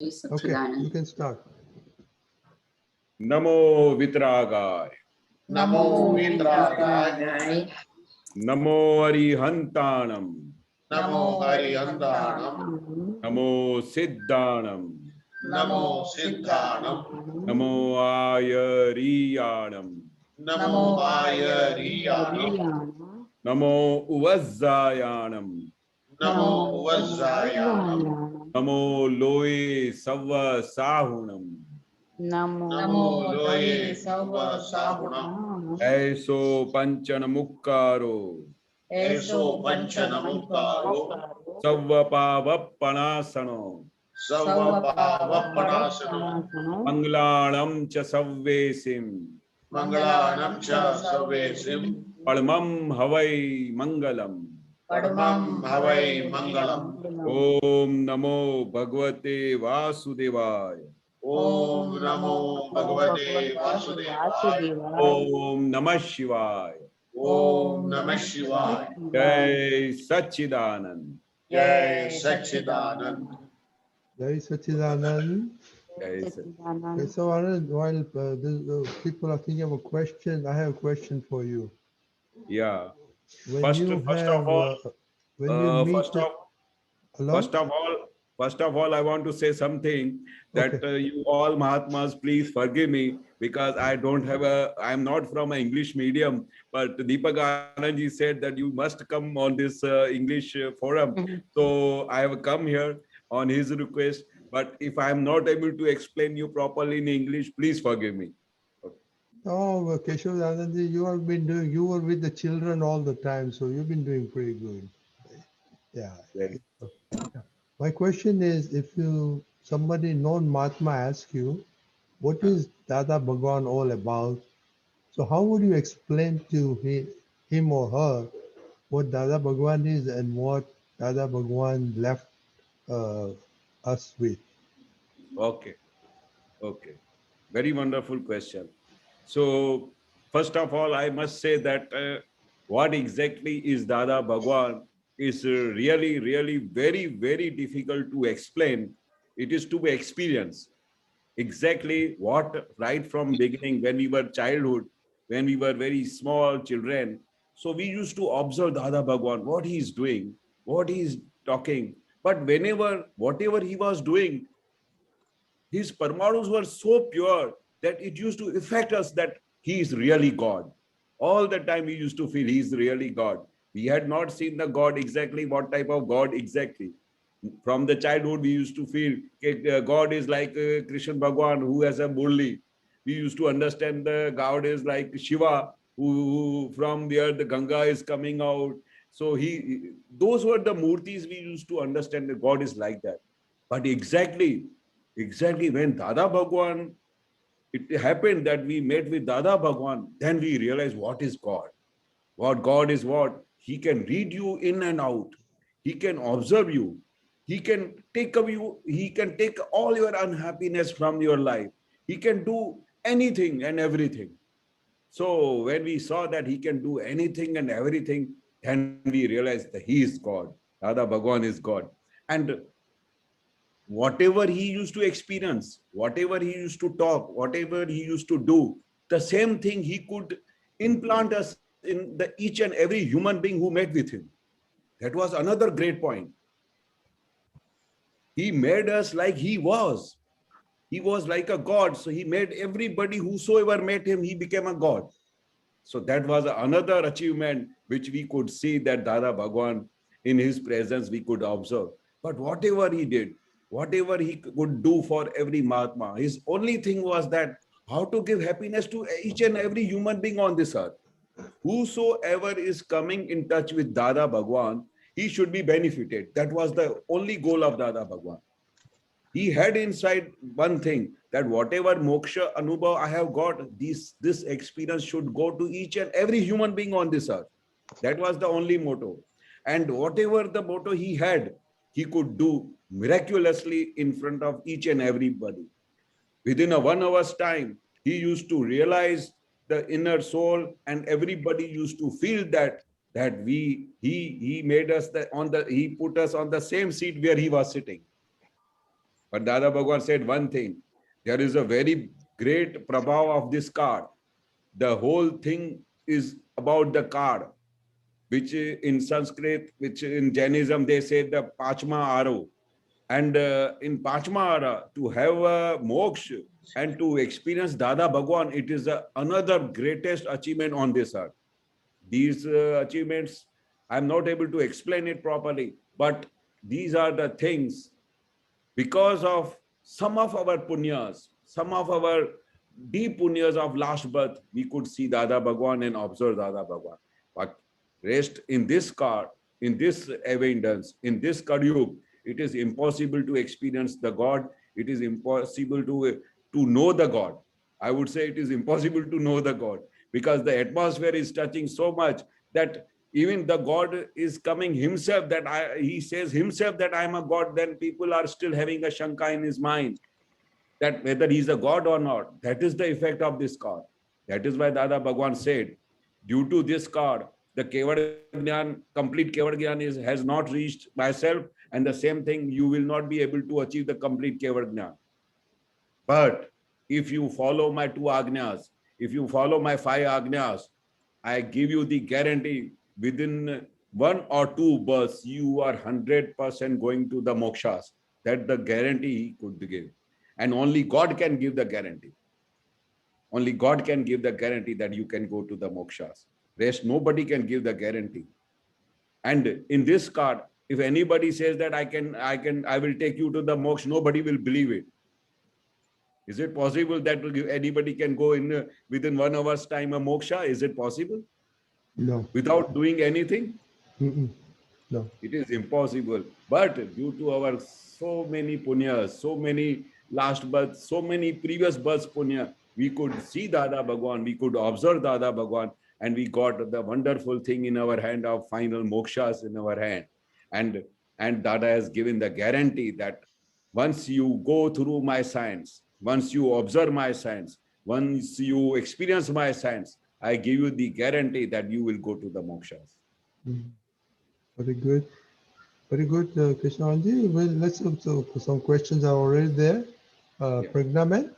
Okay, you can start. नमो वितरागाय नमो वितरागाय नमो अरिहंताणम नमो हरिहंताणम नमो सिद्धाणम नमो सिद्धाणम नमो आयरियाणम नमो आयरियाणम नमो उवज्जायाणम नमो वज्रायाणम नमो लोए सव्व साहुणम नमो लोये सव साहुणम ऐसो पंचन मुक्कारो ऐसो पंचनमुक्तारो सव्व पावप्पणासनो सव पावपणासनो मंगलाणं च सव्वेसिं मंगलानं च सवेसिं परमं हवै मंगलम् परमं हवै मंगलम् ओम नमो भगवते वासुदेवाय ओम नमो भगवते वासुदेवाय ओम नमः शिवाय ओम नमः शिवाय जय सच्चिदानंद जय सच्चिदानंद Jai Sachidanand. जय सच्चिदानंद Okay, so Anand, while people are thinking of a question, I have a question for you. yeah When first you first have, of all when you meet first the, of hello? First of all, I want to say something that Okay. you all Mahatmas, please forgive me because I don't have I'm not from an English medium, but Deepak Anandji said that you must come on this English forum. So I have come here on his request, but if I am not able to explain you properly in English, please forgive me. Oh, well, Keshav Anandji, you have been doing, you were with the children all the time, so you've been doing pretty good. Yeah. Yes. My question is, if somebody non-Mahatma asks you, what is Dada Bhagwan all about? So how would you explain to him or her what Dada Bhagwan is and what Dada Bhagwan left uh, us with? Okay. Okay. Very wonderful question. So, first of all, I must say that what exactly is Dada Bhagwan is really, really very, very difficult to explain. It is to be experienced. Exactly what, right from beginning, when we were childhood, when we were very small children, so we used to observe Dada Bhagwan, what he is doing, what he is talking. But whatever he was doing, his parmanus were so pure that it used to affect us that he is really God. All the time we used to feel he is really God. We had not seen the God exactly, what type of God exactly. From the childhood, we used to feel God is like Krishna Bhagwan who has a murli. We used to understand the God is like Shiva, who from where the Ganga is coming out. So those were the murtis we used to understand that God is like that. But exactly when Dada Bhagwan, it happened that we met with Dada Bhagwan, then we realized what is God. What God is what? He can read you in and out. He can observe you. He can he can take all your unhappiness from your life. He can do anything and everything. So when we saw that he can do anything and everything, then we realized that he is God. Dada Bhagwan is God. And whatever he used to experience, whatever he used to talk, whatever he used to do, the same thing he could implant us in the each and every human being who met with him. That was another great point. He made us like he was. He was like a God. So he made everybody, whosoever met him, he became a God. So that was another achievement which we could see that Dada Bhagwan, in his presence, we could observe. But whatever he did, whatever he could do for every Mahatma, his only thing was that how to give happiness to each and every human being on this earth. Whosoever is coming in touch with Dada Bhagwan, he should be benefited. That was the only goal of Dada Bhagwan. He had inside one thing that whatever moksha anubhav I have got, this experience should go to each and every human being on this earth. That was the only motto. And whatever the motto he had, he could do miraculously in front of each and everybody. Within a 1 hour's time, he used to realize the inner soul, and everybody used to feel that he made us he put us on the same seat where he was sitting. But Dada Bhagwan said one thing, there is a very great prabhav of this card. The whole thing is about the card, which in Sanskrit, which in Jainism, they say the Pachma Aro. And in Pachma Ara, to have a moksha and to experience Dada Bhagwan, it is another greatest achievement on this earth. These achievements, I'm not able to explain it properly, but these are the things because of some of our punyas, some of our deep punyas of last birth, we could see Dada Bhagwan and observe Dada Bhagwan. But rest in this card, in this abundance, in this Karyug, it is impossible to experience the God. It is impossible to know the God. I would say it is impossible to know the God because the atmosphere is touching so much that even the God is coming himself, that he says himself that I am a God, then people are still having a shanka in his mind that whether he's a God or not. That is the effect of this card. That is why Dada Bhagwan said, due to this card, the Kevad Gyan, complete Kevad Gyan has not reached myself, and the same thing, you will not be able to achieve the complete Kevad Gyan. But if you follow my 2 Agnyas, if you follow my 5 Agnyas, I give you the guarantee within 1 or 2 births, you are 100% going to the mokshas. That the guarantee he could give. And only God can give the guarantee. Only God can give the guarantee that you can go to the mokshas. Rest, nobody can give the guarantee. And in this card, if anybody says that I will take you to the moksha, nobody will believe it. Is it possible that anybody can go in within 1 hour's time a moksha? Is it possible? No. Without doing anything? No. It is impossible. But due to our so many punyas, so many last births, so many previous births punya, we could see Dada Bhagwan, we could observe Dada Bhagwan, and we got the wonderful thing in our hand of final mokshas in our hand. And Dada has given the guarantee that once you go through my science, once you observe my science, once you experience my science, I give you the guarantee that you will go to the mokshas. Very good. Very good, Krishnanji. Well, let's so some questions are already there. Yeah. Pragnaman?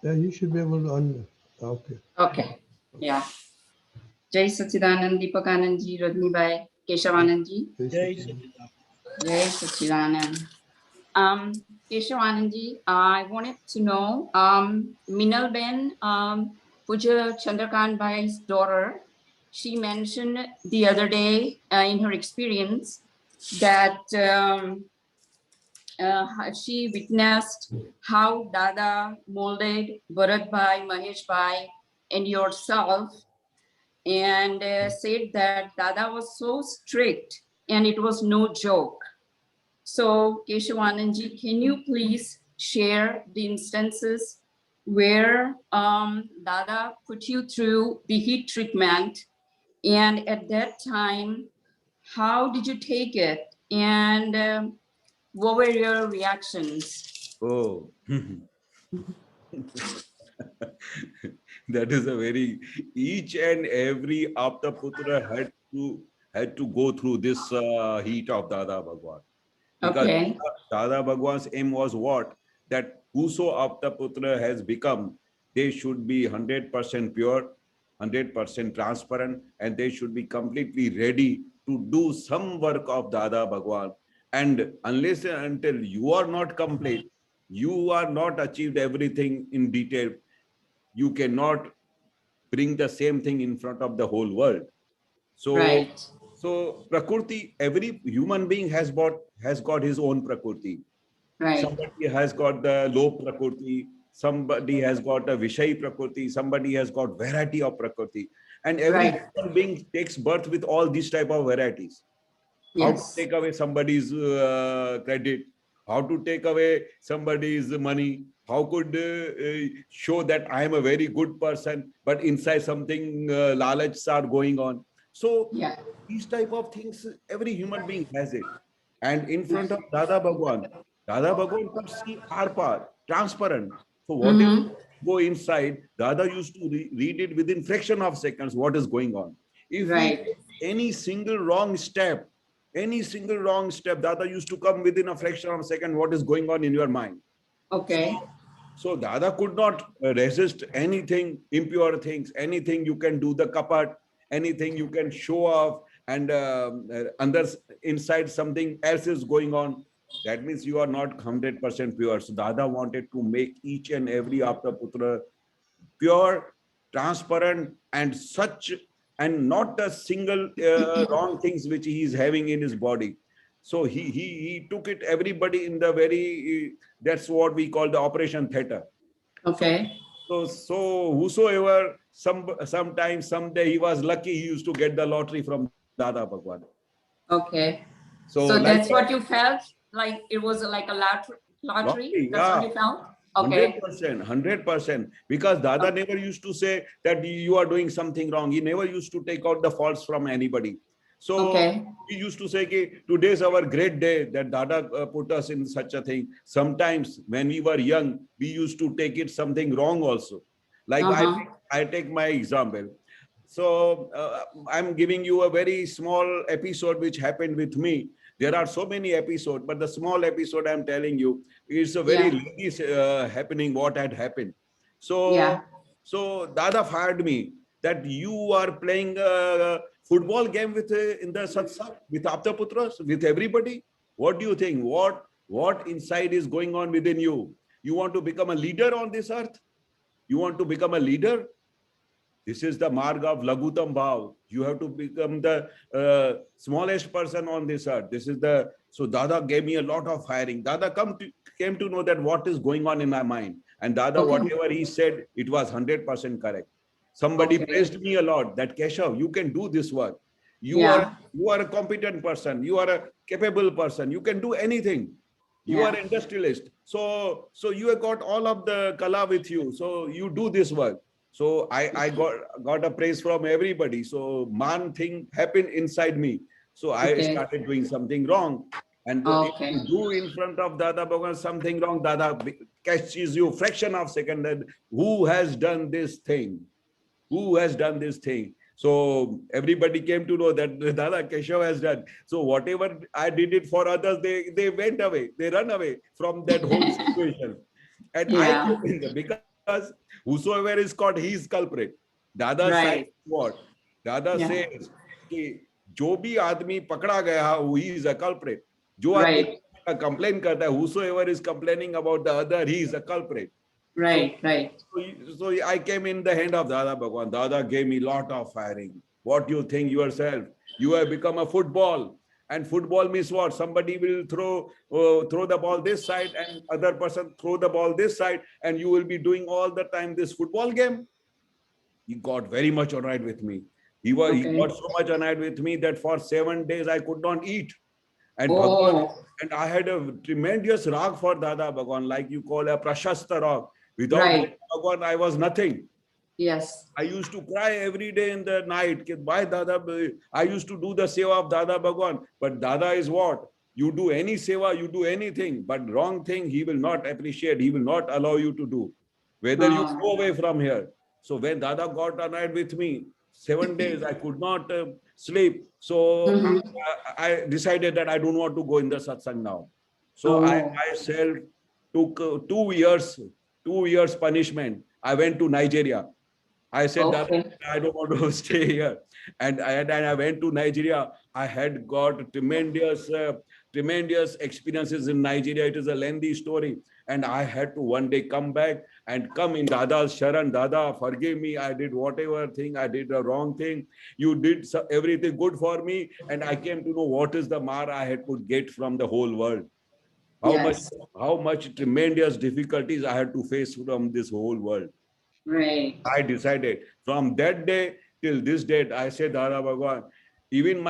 Yeah, you should be able to okay. Okay. Yeah. Jai Sachidanand, Deepakanand ji, Rajni Bhai, Keshavanand ji. Jai Sachidanand. Keshavanand ji, I wanted to know, Minal Ben, Puja Chandrakant Bhai's daughter, she mentioned the other day in her experience that she witnessed how Dada molded Bharat Bhai, Mahesh Bhai, and yourself, and said that Dada was so strict and it was no joke. So Keshavanandji, can you please share the instances where Dada put you through the heat treatment, and at that time, how did you take it, and what were your reactions? Oh, that is a very, each and every Aptaputra had to go through this heat of Dada Bhagwan. Because Okay. Dada Bhagwan's aim was what? That whoso Aptaputra has become, they should be 100% pure, 100% transparent, and they should be completely ready to do some work of Dada Bhagwan. And unless and until you are not complete, you are not achieved everything in detail, you cannot bring the same thing in front of the whole world. So, Right. so Prakriti, every human being has got his own Prakriti. Right. Somebody has got the low Prakriti, somebody has got a Vishay Prakriti, somebody has got variety of Prakriti. And every Right. human being takes birth with all these type of varieties. How to Yes. take away somebody's credit, how to take away somebody's money, how could show that I am a very good person, but inside something lalachs are going on. So Yeah. these type of things, every human being has it. And in front of Dada Bhagwan could see our part, transparent. So whatever Mhm. go inside, Dada used to read it within fraction of seconds what is going on. If we Right. take any single wrong step, Dada used to come within a fraction of a second what is going on in your mind. Okay. So Dada could not resist anything, impure things, anything you can do the kapat, anything you can show off, and under inside something else is going on. That means you are not 100% pure. So Dada wanted to make each and every Aptaputra pure, transparent, and such, and not a single wrong things which he is having in his body. So he took it everybody in the very, that's what we call the operation theater. Okay. So whosoever sometimes someday he was lucky, he used to get the lottery from Dada Bhagwan. Okay. So, So like that's what that, you felt? Like it was like a lottery? lottery, That's what yeah. you felt? Okay. 100%. Because Dada never used to say that you are doing something wrong. He never used to take out the faults from anybody. So Okay. he used to say, "Ki, today's our great day that Dada put us in such a thing." Sometimes when we were young, we used to take it something wrong also. Like Uh-huh. I take my example. So I'm giving you a very small episode which happened with me. There are so many episodes, but the small episode I'm telling you is a very Yeah. lady happening what had happened. So Yeah. so Dada fired me that you are playing a football game with in the satsang with Aptaputras, with everybody. What do you think? What inside is going on within you? You want to become a leader on this earth? You want to become a leader? This is the marg of Lagutam Bhav. You have to become the smallest person on this earth. This is the, so Dada gave me a lot of firing. Dada came to know that what is going on in my mind. And Dada, Okay. whatever he said, it was 100% correct. Somebody Okay. praised me a lot that Keshav, you can do this work. Yeah. You are a competent person. You are a capable person. You can do anything. You are Yeah. an industrialist. So you have got all of the kala with you. So you do this work. So I got a praise from everybody. So man thing happened inside me. So I Okay. started doing something wrong. And if Okay. you do in front of Dada Bhagwan something wrong, Dada catches you fraction of second that who has done this thing? Who has done this thing? So everybody came to know that Dada Keshav has done. So whatever I did it for others, they went away. They run away from that whole situation. And I Yeah. came in there because whosoever is caught, he is culprit. Dada Right. says what? Dada Yeah. says कि जो भी आदमी पकड़ा गया, he is a culprit. जो Right. आदमी complain करता है, whosoever is complaining about the other, he is a culprit. Right. Right. So I came in the hand of Dada Bhagwan. Dada gave me lot of firing. What you think yourself? You have become a football. And football means what? Somebody will throw the ball this side and other person throw the ball this side, and you will be doing all the time this football game. He got very much annoyed with me. He Okay. got so much annoyed with me that for 7 days I could not eat. And Oh. and I had a tremendous rag for Dada Bhagwan, like you call a prashasta rag. Without Right. Bhagwan, I was nothing. Yes. I used to cry every day in the night. Ki, why Dada? I used to do the seva of Dada Bhagwan. But Dada is what? You do any seva, you do anything, but wrong thing, he will not appreciate. He will not allow you to do. Whether you go away from here. So when Dada got annoyed with me, 7 days I could not sleep. So Mhm. I decided that I don't want to go in the satsang now. So I Oh. myself took 2 years punishment. I went to Nigeria. I said that Okay. I don't want to stay here. And I went to Nigeria. I had got tremendous experiences in Nigeria. It is a lengthy story. And I had to one day come back and come in Dada's Sharan. Dada, forgive me. I did whatever thing. I did the wrong thing. You did everything good for me. And I came to know what is the mar I had to get from the whole world. Yes. How much tremendous difficulties I had to face from this whole world. Right. I decided from that day till this date, I said, Dada Bhagwan, even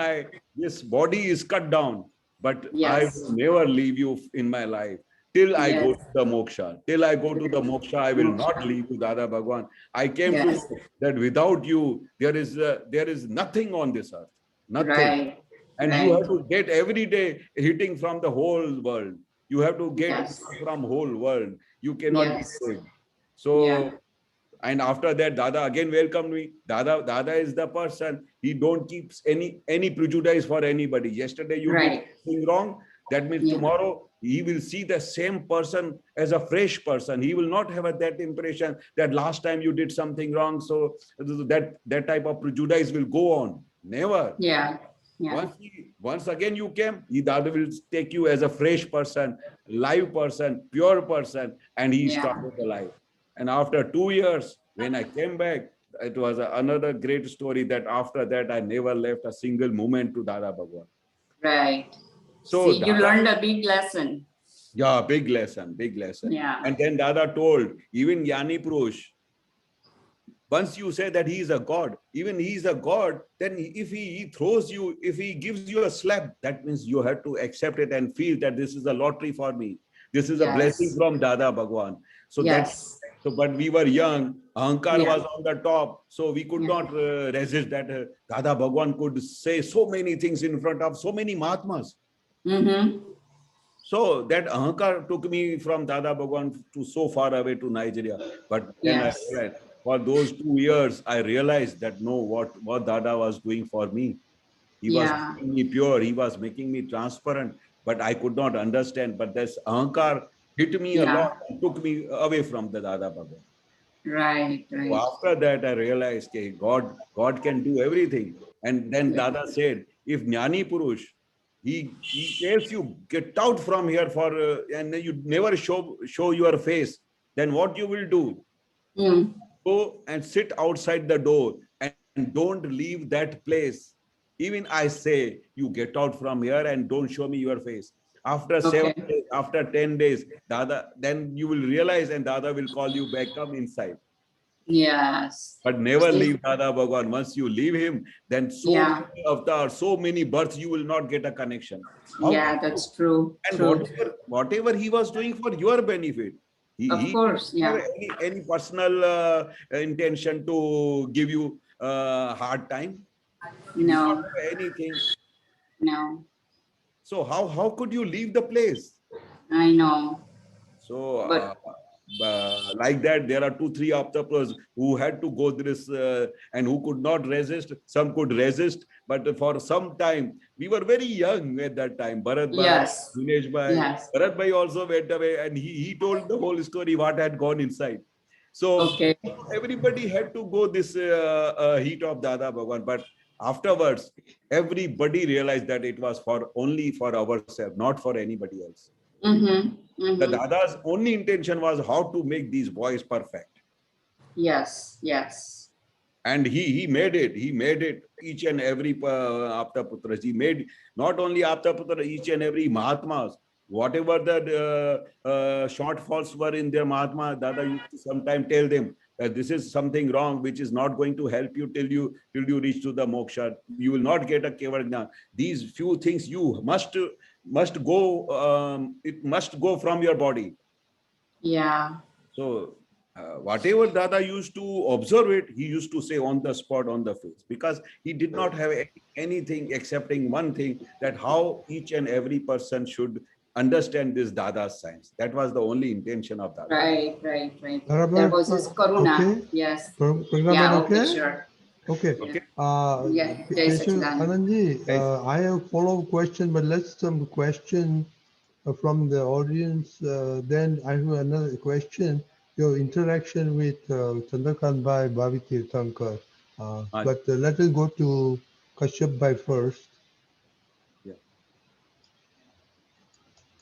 this body is cut down, but I Yes. will never leave you in my life till I go Yes. to the moksha. Till I go to the moksha, I will not Moksha. leave you, Dada Bhagwan. I came to Yes. know that without you, there is nothing on this earth, nothing. Right. And you Right. have to get every day hitting from the whole world. You have to get Yes. from whole world. You cannot be Yes. saved. So, Yeah. and after that, Dada again welcomed me. Dada is the person. He don't keeps any prejudice for anybody. Yesterday you did Right. something wrong. That means Yeah. tomorrow he will see the same person as a fresh person. He will not have that impression that last time you did something wrong. So that type of prejudice will go on. Never. Yeah. Yeah. Once again you came, Dada will take you as a fresh person, live person, pure person, and he Yeah. started the life. And after 2 years, when I came back, it was another great story that after that, I never left a single moment to Dada Bhagwan. Right. So See, you Dada, learned a big lesson. yeah, big lesson, big lesson. Yeah. And then Dada told, even Yani Purush, once you say that he is a God, even he is a God, then if he throws you, if he gives you a slap, that means you have to accept it and feel that this is a lottery for me. This is a blessing Yes. from Dada Bhagwan. So Yes. but we were young, Ahankar Yeah. was on the top, so we could Yeah. not resist that Dada Bhagwan could say so many things in front of so many Mahatmas. Mm-hmm. So that Ahankar took me from Dada Bhagwan to so far away to Nigeria. But then Yes. I realized, for those 2 years, I realized that no, what Dada was doing for me. He was Yeah. making me pure, he was making me transparent, but I could not understand. But this Ahankar hit me a lot Yeah. and took me away from the Dada Bhagwan. Right. So Right. after that, I realized okay, God can do everything. And then Yeah. Dada said, if Jnani Purush, he tells you get out from here for and you never show your face, then what you will do? Mm. Go and sit outside the door and don't leave that place. Even I say, you get out from here and don't show me your face. After Okay. 7 days, after 10 days, Dada, then you will realize and Dada will call you back, come inside. Yes. But never See? leave Dada Bhagwan. Once you leave him, then so Yeah. many avatars, so many births, you will not get a connection. How Yeah, can you? that's true. And True. whatever he was doing for your benefit, Of he course. didn't have Yeah. any personal intention to give you hard time. He did not No. have anything. No. So how could you leave the place? I know. So But like that, there are 2, 3 octopus who had to go this and who could not resist. Some could resist, but for some time, we were very young at that time. Bharat Bhai, yes. Dinesh Bhai, Yes. Bharat Bhai also went away, and he told the whole story what had gone inside. So Okay. everybody had to go this heat of Dada Bhagwan, but afterwards, everybody realized that it was for only for ourselves, not for anybody else. Mm-hmm. The Mm-hmm. Dada's only intention was how to make these boys perfect. Yes. Yes. And he made it. He made it. Each and every Apta Putras. He made not only Apta Putra, each and every Mahatmas. Whatever the shortfalls were in their Mahatma, Dada used to sometimes tell them that this is something wrong, which is not going to help you till you reach to the moksha. You will not get a Kevalgna. These few things you must go. It must go from your body. Yeah. So whatever Dada used to observe it, he used to say on the spot, on the face, because he did not have anything excepting one thing, that how each and every person should understand this Dada's science. That was the only intention of Dada. Right. Right. Right. There Barabar, was his karuna. okay? Yes. Program Yeah. Okay. okay? Sure. Okay. Okay. Yeah. Jai Keshav Sachidanand. Anandji, Thanks. I have follow-up question, but let's some question from the audience. Then I have another question. Your interaction with Chandrakant Bhai, Bhavi Tirthankar. But let us go to Kashyap Bhai first. Yeah.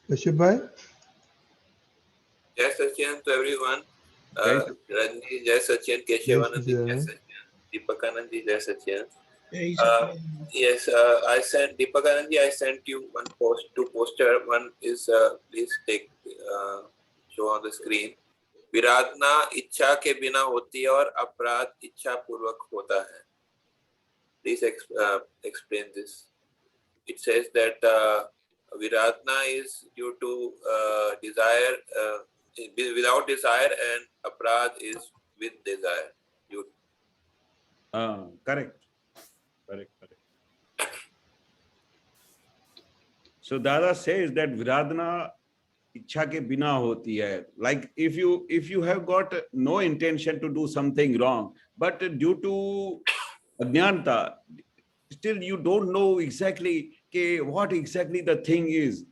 Kashyap Bhai? Jai Sachyan to everyone. Jai Ranji, Jai Sachyan, Jai Keshavanandi, Jai Sachyan. Sachyan, Deepakanandi, Jai Sachyan. Jai Yes, I sent Deepakanandi. I sent you two poster. One is please take show on the screen. विराधना इच्छा के बिना होती है और अपराध इच्छा पूर्वक होता है. Please explain this. It says that viradna is due to desire, without desire, and aprad is with desire. Correct. So Dada says that Viradna इच्छा के बिना होती है. Like if you have got no intention to do something wrong, but due to ajnanta, still you don't know exactly what exactly the thing is,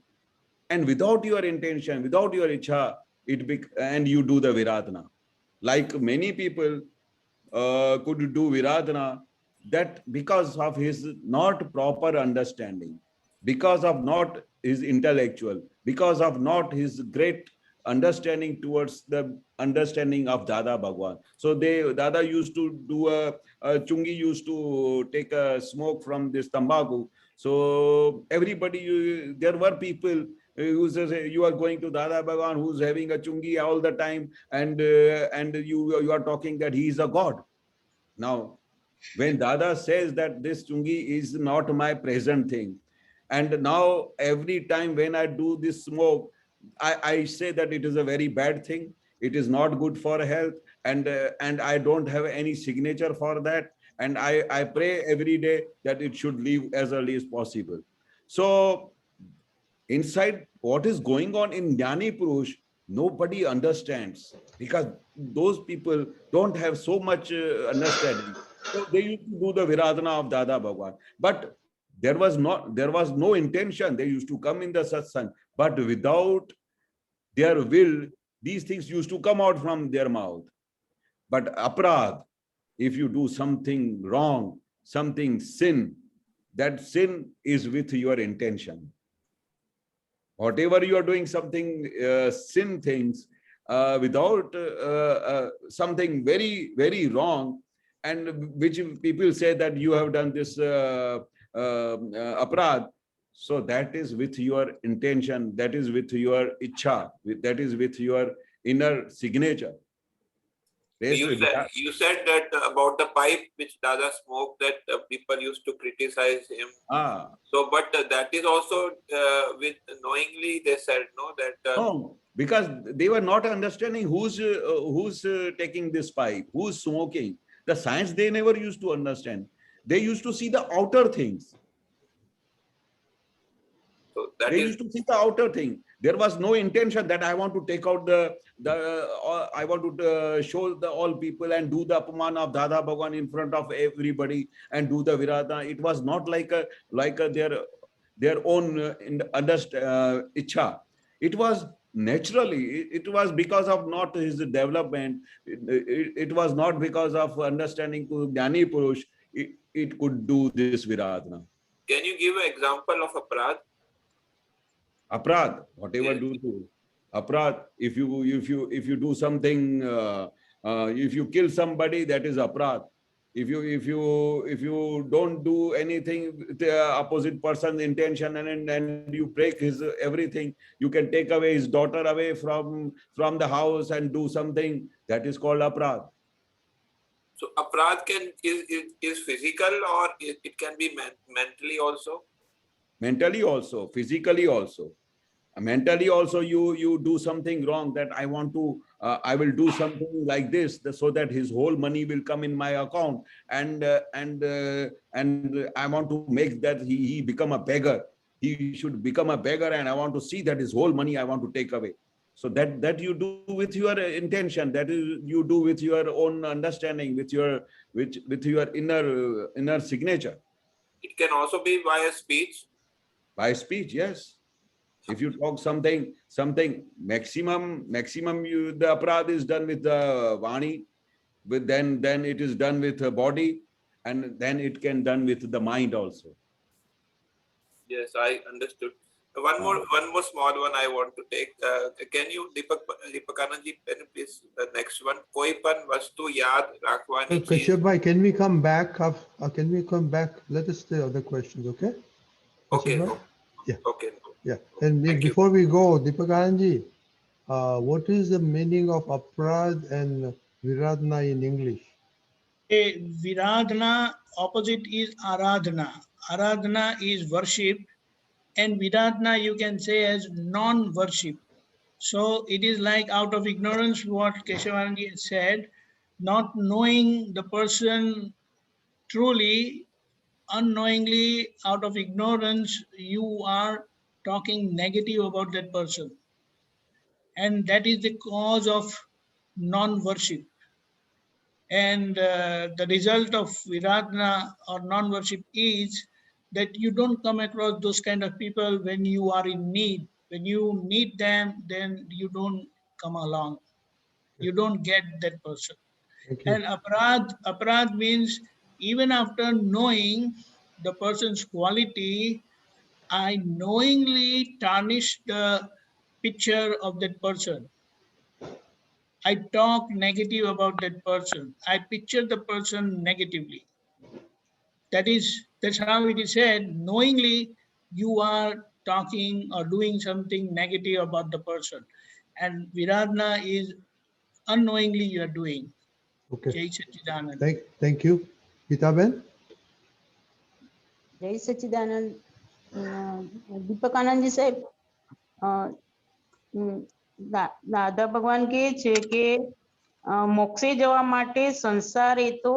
and without your intention, without your ichha, and you do the viradhana. Like many people could do viradhana, that because of his not proper understanding, because of not his intellectual, because of not his great understanding towards the understanding of Dada Bhagwan. So Dada used to do Chungi used to take a smoke from this tambaku. So everybody, there were people who says you are going to Dada Bhagwan, who's having a chungi all the time, and you are talking that he is a god. Now, when Dada says that this chungi is not my present thing, and now every time when I do this smoke, I say that it is a very bad thing. It is not good for health, and I don't have any signature for that. And I pray every day that it should leave as early as possible. So inside what is going on in Jnani Purush, nobody understands, because those people don't have so much understanding. So they used to do the Viradhana of Dada Bhagwan. But there was no intention. They used to come in the satsang, but without their will, these things used to come out from their mouth. But aprad, if you do something wrong, something sin, that sin is with your intention. Whatever you are doing something sin things without something very, very wrong, and which people say that you have done this aprad, so that is with your intention, that is with your ichha, that is with your inner signature. You said that about the pipe which Dada smoked, that people used to criticize him. So, but that is also with knowingly they said, no, that no, because they were not understanding who's taking this pipe, who's smoking. The science they never used to understand. They used to see the outer things. So that they is, used to see the outer thing. There was no intention that I want to take out I want to show the all people and do the apaman of Dada Bhagwan in front of everybody and do the viradhana. It was not like their own ichha. It was naturally. It was because of not his development. It was not because of understanding to Jnani Purush. It could do this viradhana. Can you give an example of aprad? Aprad, whatever do to aprad. If you do something, if you kill somebody, that is aprad. If you don't do anything with the opposite person's intention and you break his everything, you can take away his daughter away from the house and do something, that is called aprad. So aprad is physical, or it can be mentally also? Mentally also, physically also. Mentally also, you do something wrong, that I want to I will do something like this so that his whole money will come in my account, and I want to make that he become a beggar. He should become a beggar, and I want to see that his whole money I want to take away. So that you do with your intention, that is you do with your own understanding, with your inner signature. It can also be via speech. By speech, yes. If you talk something maximum the aprad is done with the vani, but then it is done with the body, and then it can done with the mind also. Yes, I understood. One more small one I want to take. Can you, Deepakanand ji, can you please the next one? Koi pan vastu yaad rakhwani cheez. Kashyap bhai, can we come back? Can we come back? Let us the other questions, okay? Okay. Kashyap bhai? Yeah. Okay. Yeah. And Thank before we go, Deepakanand ji, what is the meaning of aprad and viradhana in English? Viradhana opposite is aradhana. Aradhana is worship, and viradhana you can say as non-worship. So it is like out of ignorance, what Keshavanji said, not knowing the person truly, unknowingly, out of ignorance, you are talking negative about that person. and that is the cause of non-worship. And the result of Viradna or non-worship is that you don't come across those kind of people when you are in need. When you need them, then you don't come along. You don't get that person. Thank you. And aparad means even after knowing the person's quality, I knowingly tarnish the picture of that person. I talk negative about that person. I picture the person negatively. That's how it is said. Knowingly, you are talking or doing something negative about the person, and Viradna is unknowingly you are doing. Okay. Jai Sachidanand. Thank you. Gitaben? જય સચ્ચિદાનંદ. દીપકાનંદજી સાહેબ, દાદા ભગવાન કહે છે કે મોક્ષે જવા માટે સંસાર એ તો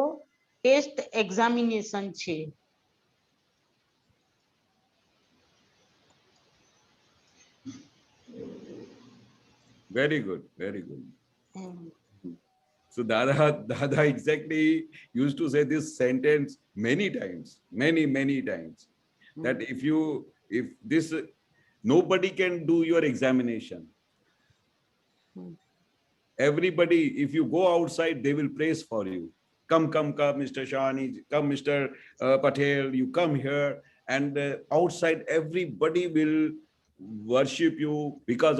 ટેસ્ટ એક્ઝામિનેશન છે. Very good, very good. So Dada exactly used to say this sentence many times, many times. That if this, nobody can do your examination. Everybody, if you go outside, they will praise for you. Come, Mr. Shani, come, Mr. Patel, you come here. And outside, everybody will worship you because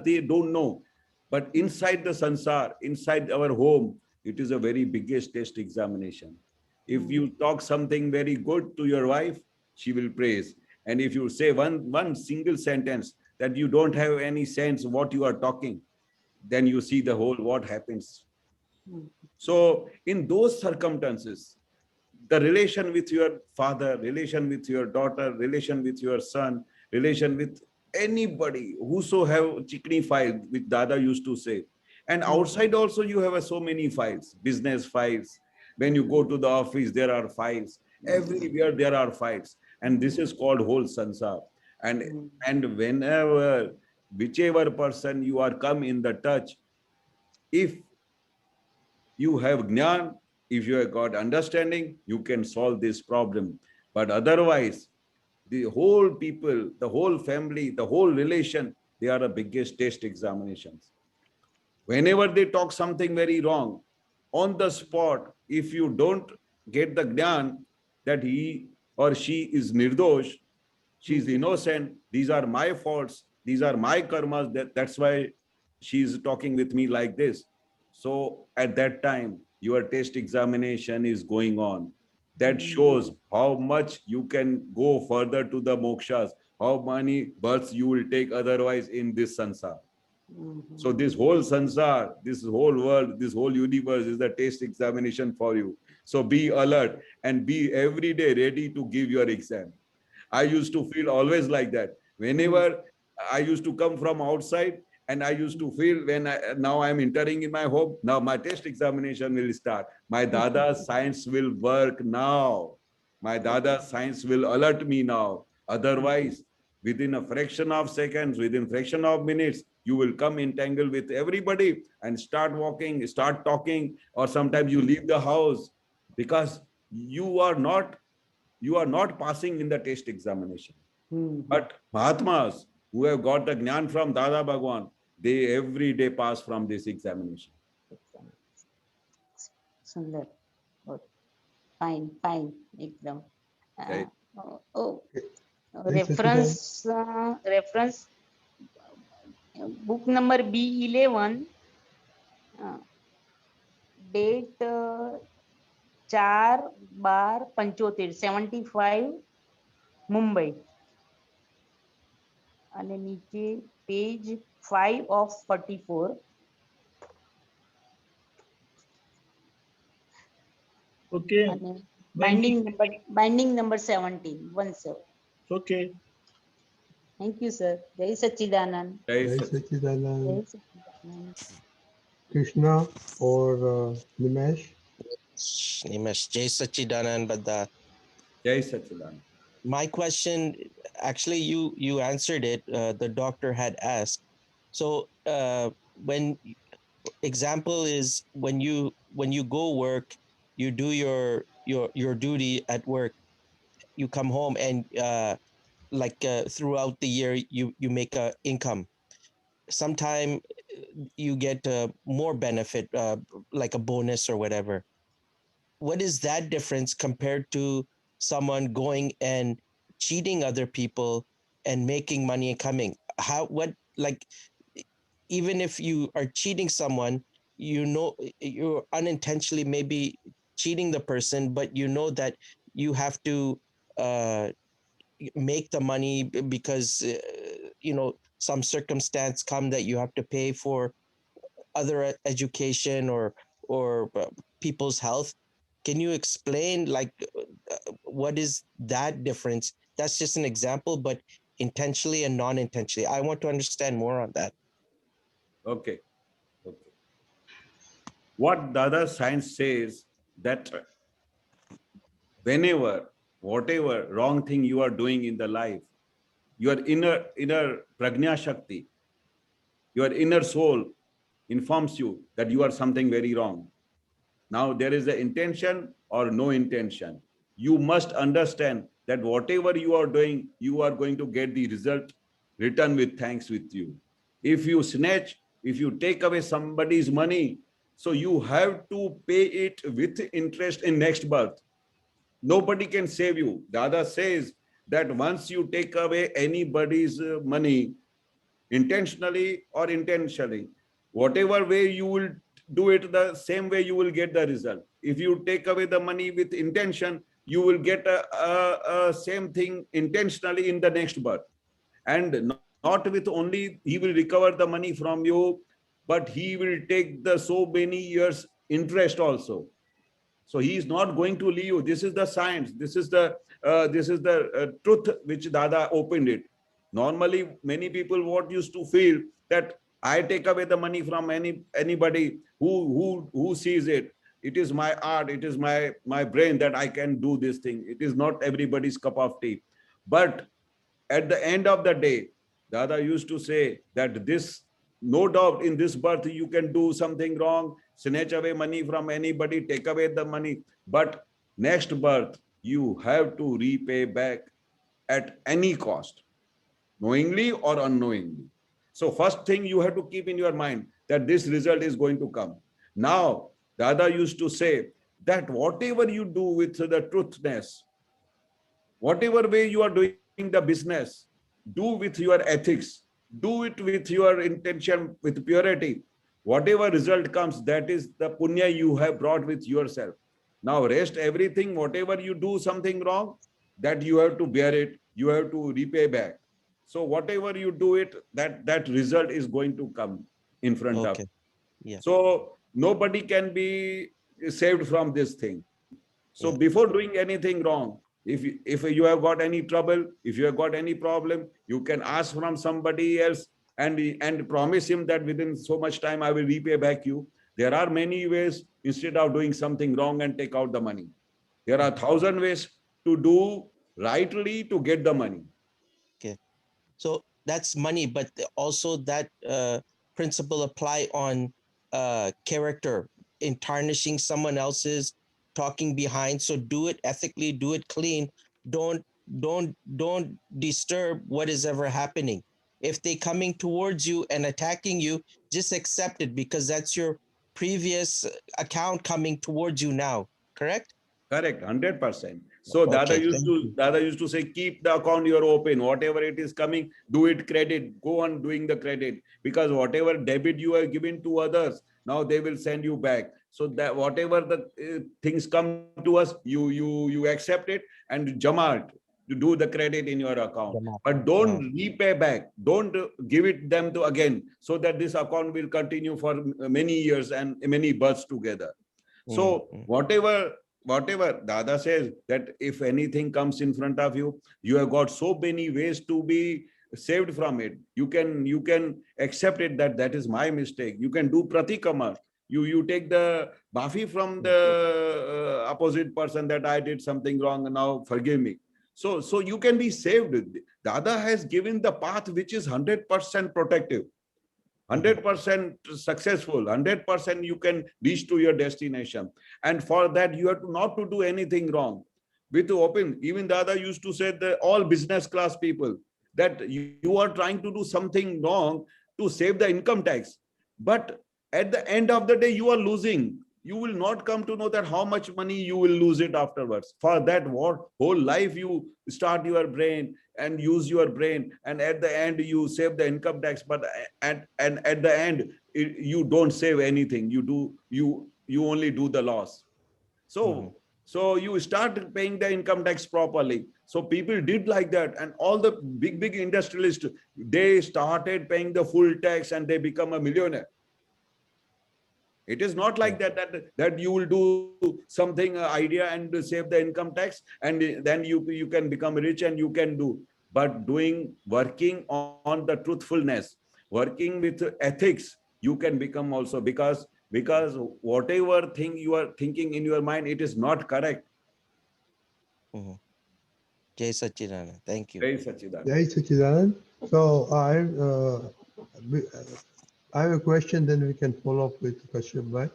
they don't know. But inside the sansar, inside our home, it is a very biggest test examination. If you talk something very good to your wife, she will praise. And if you say one single sentence that you don't have any sense what you are talking, then you see the whole what happens. So in those circumstances, the relation with your father, relation with your daughter, relation with your son, relation with anybody whoso have chikni file, which Dada used to say. And outside also you have so many files, business files. When you go to the office, there are files. Everywhere there are files. And this is called whole sansar. And whenever, whichever person you are come in the touch, if you have jnana, if you have got understanding, you can solve this problem. But otherwise, the whole people, the whole family, the whole relation, they are the biggest test examinations. Whenever they talk something very wrong, on the spot, if you don't get the jnana that he or she is nirdosh, she is innocent, these are my faults, these are my karmas, that's why she is talking with me like this. So at that time, your test examination is going on. That shows how much you can go further to the mokshas, how many births you will take otherwise in this sansar. So this whole sansar, this whole world, this whole universe is the test examination for you. So be alert and be every day ready to give your exam. I used to feel always like that. Whenever I used to come from outside, and I used to feel now I'm entering in my home, now my test examination will start. My Dada's science will work now. My Dada's science will alert me now. Otherwise, within a fraction of seconds, within fraction of minutes, you will come entangled with everybody and start walking, start talking, or sometimes you leave the house because you are not passing in the test examination. But Mahatmas who have got the jnana from Dada Bhagwan, they every day pass from this examination. Sundar. Fine fine એકદમ. Right. Reference book number B11, date 4/12/75, 75 Mumbai. અને નીચે page 5 of 44. Okay. Binding number 17, 17. Okay. Thank you, sir. Jai Sachidanand. Jai Jai Sat- Sachidanand. Jai Sachidanand. Krishna or Nimesh? Nimesh, Jai Sachidanand Bada. Jai Sachidanand. My question, actually, you answered it. The doctor had asked, So when example is when you go work, you do your duty at work, you come home and throughout the year you make a income. Sometime you get more benefit, like a bonus or whatever. What is that difference compared to someone going and cheating other people and making money and coming? How, what, like, even if you are cheating someone, you know, you're unintentionally maybe cheating the person, but you know that you have to uh, make the money because, some circumstance come that you have to pay for other education or people's health. Can you explain what is that difference? That's just an example, but intentionally and non-intentionally. I want to understand more on that. Okay. Okay. What the other science says that whenever, whatever wrong thing you are doing in the life, your inner prajna shakti, your inner soul informs you that you are something very wrong. Now there is an intention or no intention. You must understand that whatever you are doing, you are going to get the result return with thanks with you. If you snatch, if you take away somebody's money, so you have to pay it with interest in next birth. Nobody can save you. Dada says that once you take away anybody's money, intentionally or intentionally, whatever way you will do it, the same way you will get the result. If you take away the money with intention, you will get a same thing intentionally in the next birth. And not with only he will recover the money from you, but he will take the so many years interest also. So he is not going to leave you. This is the science. This is the truth which Dada opened it. Normally, many people what used to feel that I take away the money from anybody who sees it. It is my art. It is my brain that I can do this thing. It is not everybody's cup of tea. But at the end of the day, Dada used to say that this, no doubt in this birth you can do something wrong, snatch away money from anybody, take away the money, but next birth you have to repay back at any cost, knowingly or unknowingly. So first thing you have to keep in your mind that this result is going to come. Now, Dada used to say that whatever you do with the truthness, whatever way you are doing the business, do with your ethics, do it with your intention, with purity. Whatever result comes, that is the punya you have brought with yourself. Now rest everything, whatever you do something wrong, that you have to bear it, you have to repay back. So whatever you do it, that result is going to come in front of. Okay. Yeah. So nobody can be saved from this thing. So Yeah. before doing anything wrong, if you have got any trouble, if you have got any problem, you can ask from somebody else and promise him that within so much time I will repay back you. There are many ways instead of doing something wrong and take out the money. There are 1,000 ways to do rightly to get the money. Okay. So that's money, but also that principle apply on character, in tarnishing someone else's, talking behind. So do it ethically, do it clean. Don't disturb what is ever happening. If they coming towards you and attacking you, just accept it because that's your previous account coming towards you now. Correct? Correct, 100%. So Dada Okay, used to say, keep the account you're open. Whatever it is coming, do it credit. Go on doing the credit, because whatever debit you have given to others, now they will send you back. So that whatever the things come to us, you accept it and jama it, to do the credit in your account. But don't repay back. Don't give it them to again, so that this account will continue for many years and many births together. So whatever Dada says, that if anything comes in front of you, you have got so many ways to be saved from it. You can accept it that is my mistake. You can do pratikama. You take the maafi from the opposite person that I did something wrong and now forgive me. So you can be saved. Dada has given the path which is 100% protective. 100% successful, 100% you can reach to your destination. And for that, you have to not to do anything wrong. With open, even Dada used to say that all business class people, that you are trying to do something wrong to save the income tax. But at the end of the day, you are losing. You will not come to know that how much money you will lose it afterwards. For that, what whole life you start your brain and use your brain, and at the end you save the income tax. But and at the end you don't save anything. You only do the loss. So so you start paying the income tax properly. So people did like that, and all the big industrialists, they started paying the full tax and they become a millionaire. It is not like that you will do something idea and save the income tax and then you can become rich and you can do. But working on the truthfulness, working with ethics, you can become also, because whatever thing you are thinking in your mind, it is not correct. Jai Sachidanand. Thank you. Jai Sachidanand. Jai Sachidanand. So I have a question, then we can follow up with Kashyap Bhai.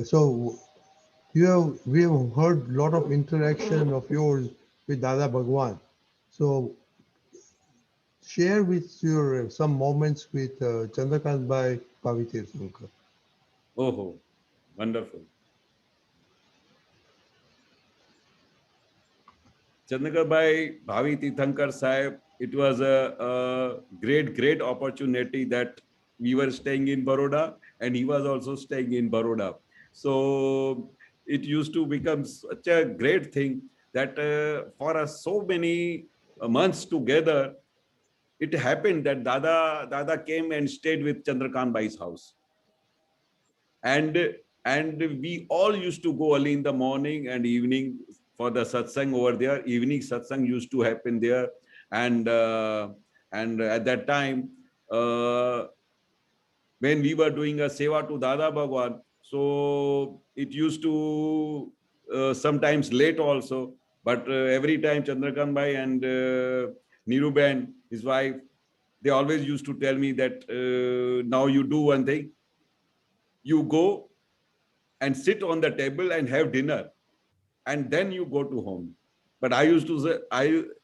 So we have heard a lot of interaction of yours with Dada Bhagwan. So share with your some moments with Chandrakant Bhai, Bhavi Tirthankar. Oh, wonderful. Chandrakant Bhai, Bhavi Tirthankar Sahib, it was a great opportunity that we were staying in Baroda and he was also staying in Baroda. So it used to become such a great thing that for us so many months together, it happened that Dada came and stayed with Chandrakant Bhai's house. And we all used to go early in the morning and evening for the satsang over there. Evening satsang used to happen there. And at that time, when we were doing a seva to Dada Bhagwan, so it used to sometimes late also, but every time Chandrakant Bhai and Niruben, his wife, they always used to tell me that now you do one thing, you go and sit on the table and have dinner, and then you go to home. But I used to say,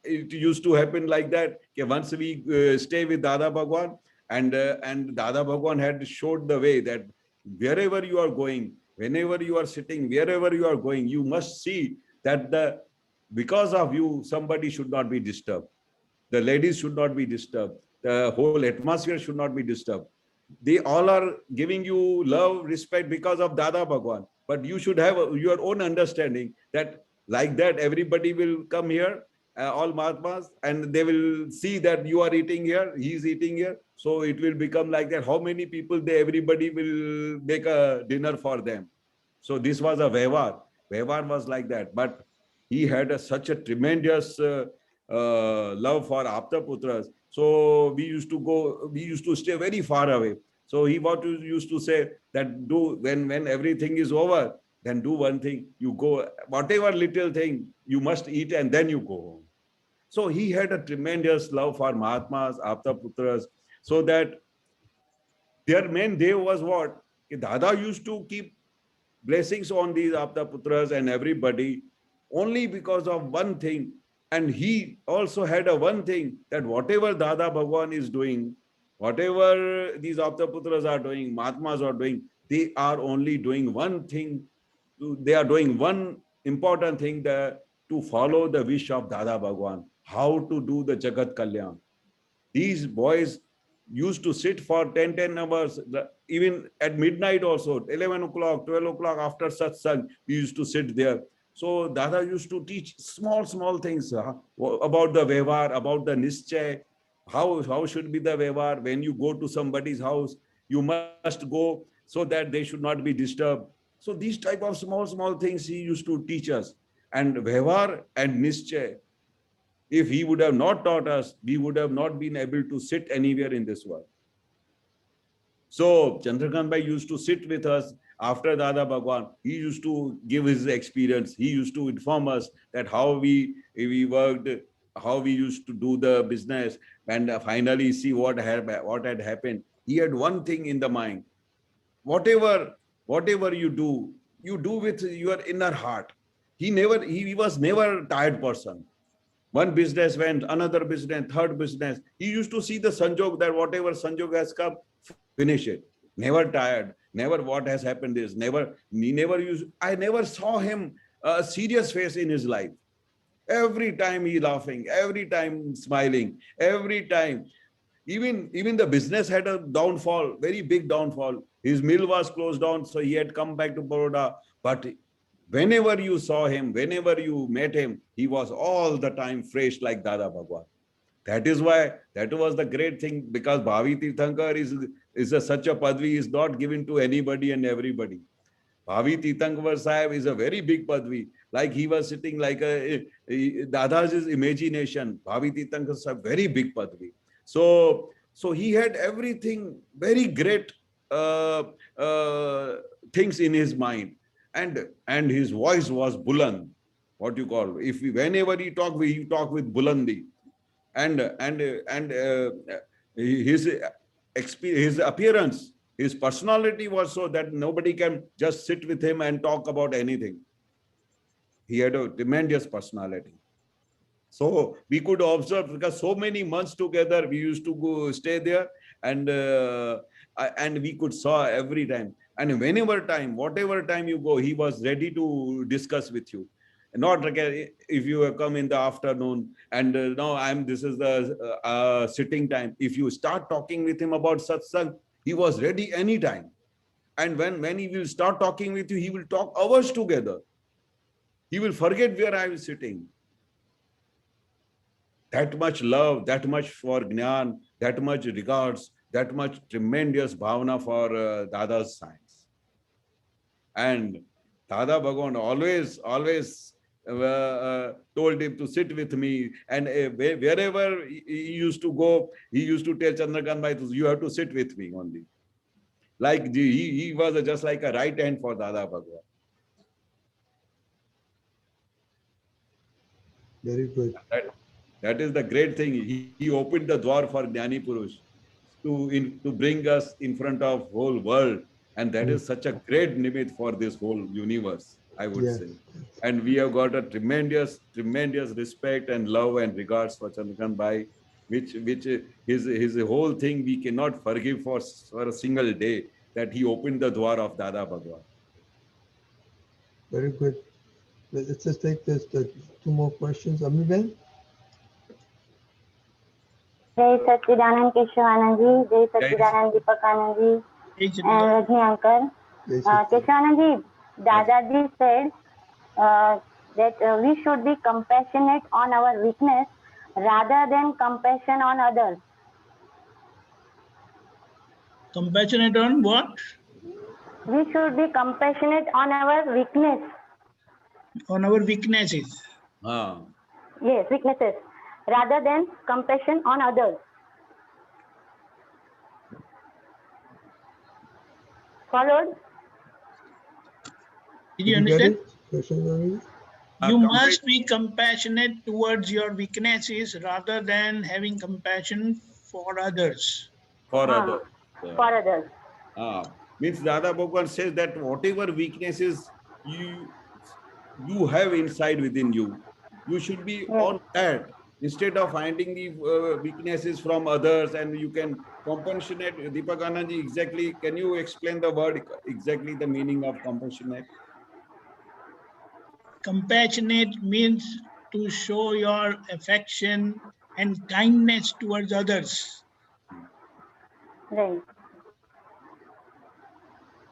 it used to happen like that. Okay, once we stay with Dada Bhagwan, and Dada Bhagwan had showed the way that wherever you are going, whenever you are sitting, wherever you are going, you must see that because of you, somebody should not be disturbed. The ladies should not be disturbed. The whole atmosphere should not be disturbed. They all are giving you love, respect because of Dada Bhagwan. But you should have your own understanding that like that, everybody will come here, all Mahatmas, and they will see that you are eating here, he is eating here. So it will become like that. How many people, everybody will make a dinner for them. So this was a Vevar. Vevar was like that. But he had such a tremendous love for Apta Putras. So we used to stay very far away. So he used to say that when everything is over, then do one thing, you go, whatever little thing, you must eat and then you go home. So he had a tremendous love for Mahatmas, Apta Putras, so that their main day was what? Dada used to keep blessings on these Apta Putras and everybody only because of one thing. And he also had a one thing, that whatever Dada Bhagwan is doing, whatever these Apta Putras are doing, Mahatmas are doing, they are only doing one thing. They are doing one important thing, to follow the wish of Dada Bhagwan, how to do the Jagat Kalyan. These boys used to sit for 10 hours, even at midnight also, 11 o'clock, 12 o'clock after satsang, we used to sit there. So Dada used to teach small things about the Vevar, about the Nischay, how should be the Vevar. When you go to somebody's house, you must go so that they should not be disturbed. So these type of small things he used to teach us. And Vevar and Nischay, if he would have not taught us, we would have not been able to sit anywhere in this world. So Chandrakant Bhai used to sit with us after Dada Bhagwan. He used to give his experience. He used to inform us that how we worked how we used to do the business, and finally see what had happened. He had one thing in the mind. Whatever you do with your inner heart. He was never tired person. One business went, another business, third business. He used to see the sanjog, that whatever sanjog has come, finish it. Never tired. Never what has happened is never. He never used. I never saw him a serious face in his life. Every time he laughing, every time smiling, every time. Even the business had a downfall, very big downfall. His mill was closed down, so he had come back to Baroda. But whenever you saw him, whenever you met him, he was all the time fresh like Dada Bhagwan. That is why, that was the great thing, because Bhavi Tirthankar is such a padvi is not given to anybody and everybody. Bhavi Tirthankar Sahib is a very big padvi. Like he was sitting like Dada's imagination. Bhavi Tirthankar Sahib, very big padvi. So he had everything, very great things in his mind. And his voice was buland, what you call. Whenever he talk with bulandi. And his appearance, his personality was so that nobody can just sit with him and talk about anything. He had a tremendous personality. So we could observe, because so many months together we used to go stay there, and we could saw every time. And whatever time you go, he was ready to discuss with you. Not like if you come in the afternoon and this is the sitting time. If you start talking with him about satsang, he was ready anytime. And when he will start talking with you, he will talk hours together. He will forget where I was sitting. That much love, that much for Gnan, that much regards, that much tremendous bhavana for Dada's science. And Dada Bhagwan always told him to sit with me, and wherever he used to go, he used to tell Chandrakant Bhai, you have to sit with me only. Like he was just like a right hand for Dada Bhagwan. Very good. That is the great thing. He opened the door for Jnani Purush to bring us in front of whole world, and that is such a great nimit for this whole universe, I would say. And we have got a tremendous respect and love and regards for Chandrakant Bhai, which his whole thing we cannot forgive for a single day, that he opened the door of Dada Bhagwan. Very good. Let's just take this two more questions. Amiben? Jai Satchidanand Keshavanand ji, Jai Satchidanand Deepakanand ji, and Rajni Uncle. Keshavanand ji, Dadaji said that we should be compassionate on our weakness rather than compassion on others. Compassionate on what? We should be compassionate on our weakness. On our weaknesses. Yes, weaknesses, rather than compassion on others. Followed? Did you understand? It? You must be compassionate towards your weaknesses rather than having compassion for others. For others. For others. Means Dada Bhagwan says that whatever weaknesses you have inside within you, you should be on that, instead of finding the weaknesses from others, and you can compassionate. Deepakanand ji, exactly, can you explain the word, exactly the meaning of compassionate? Compassionate means to show your affection and kindness towards others. Right.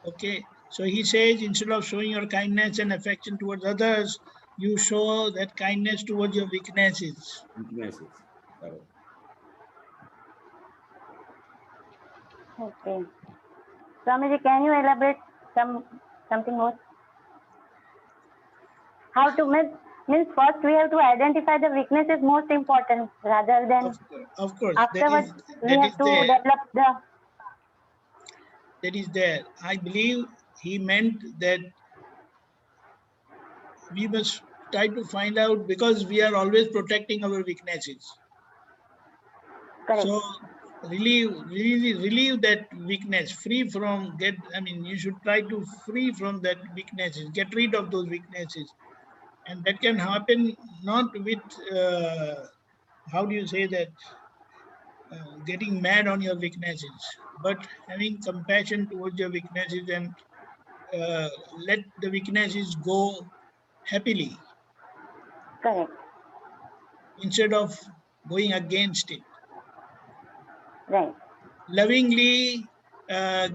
Okay, so he says instead of showing your kindness and affection towards others, you show that kindness towards your weaknesses. Weaknesses. Okay. Swamiji, can you elaborate something more? How to means first we have to identify the weakness is most important rather than of course afterwards we have to develop the. That is there. I believe he meant that we must try to find out, because we are always protecting our weaknesses. Correct. So relieve that weakness, free from you should try to free from that weaknesses, get rid of those weaknesses. And that can happen not with, how do you say that, getting mad on your weaknesses, but having compassion towards your weaknesses and let the weaknesses go happily Correct. instead of going against it. Right. Lovingly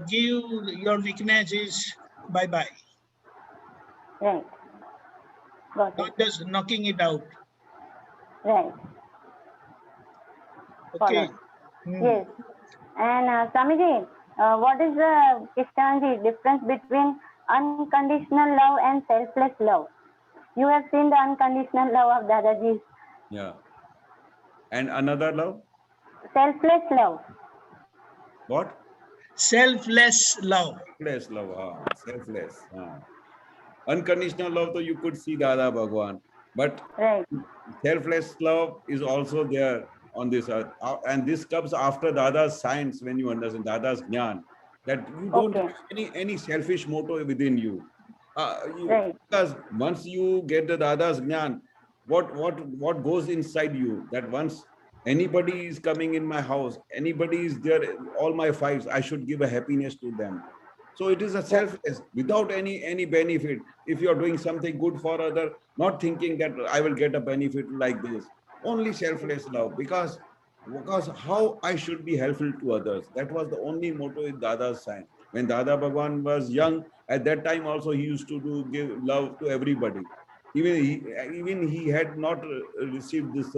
give your weaknesses bye-bye, Right. Got it. not just knocking it out. Right. Okay. Follow. Yes. And Swamiji, what is the Krishnaji difference between unconditional love and selfless love? You have seen the unconditional love of Dadaji. Yeah. And another love? Selfless love. What? Selfless love. Selfless love. Selfless. Unconditional love, though you could see Dada Bhagwan, but right. Selfless love is also there on this earth. And this comes after Dada's science, when you understand Dada's jnana, that you don't have any selfish motive within you. Right. Because once you get the Dada's jnana, what goes inside you, that once anybody is coming in my house, anybody is there, all my fives, I should give a happiness to them. So it is a selfless, without any benefit. If you are doing something good for other, not thinking that I will get a benefit like this, only selfless love, because how I should be helpful to others. That was the only motto in Dada's sign. When Dada Bhagwan was young, at that time also he used to give love to everybody. Even he had not received this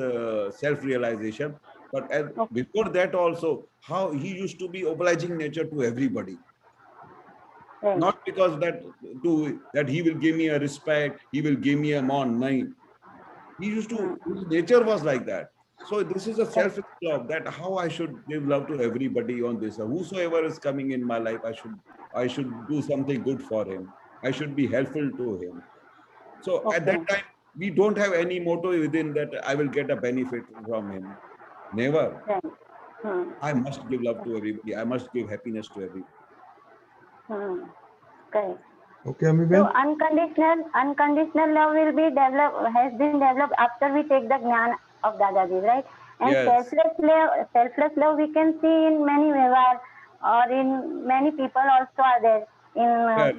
self-realization, but before that also, how he used to be obliging nature to everybody. Right. Not because that he will give me a respect, he will give me a mon. No. He used to, his nature was like that. So this is a selfish love, that how I should give love to everybody on this. Whosoever is coming in my life, I should do something good for him. I should be helpful to him. So at that time, we don't have any motto within that I will get a benefit from him. Never. Right. I must give love to everybody. I must give happiness to everybody. Correct. Okay, Amiben. So unconditional love will be has been developed after we take the jnana of Dadaji, right? And yes. selfless love we can see in many Vyavhar, or in many people also are there in life.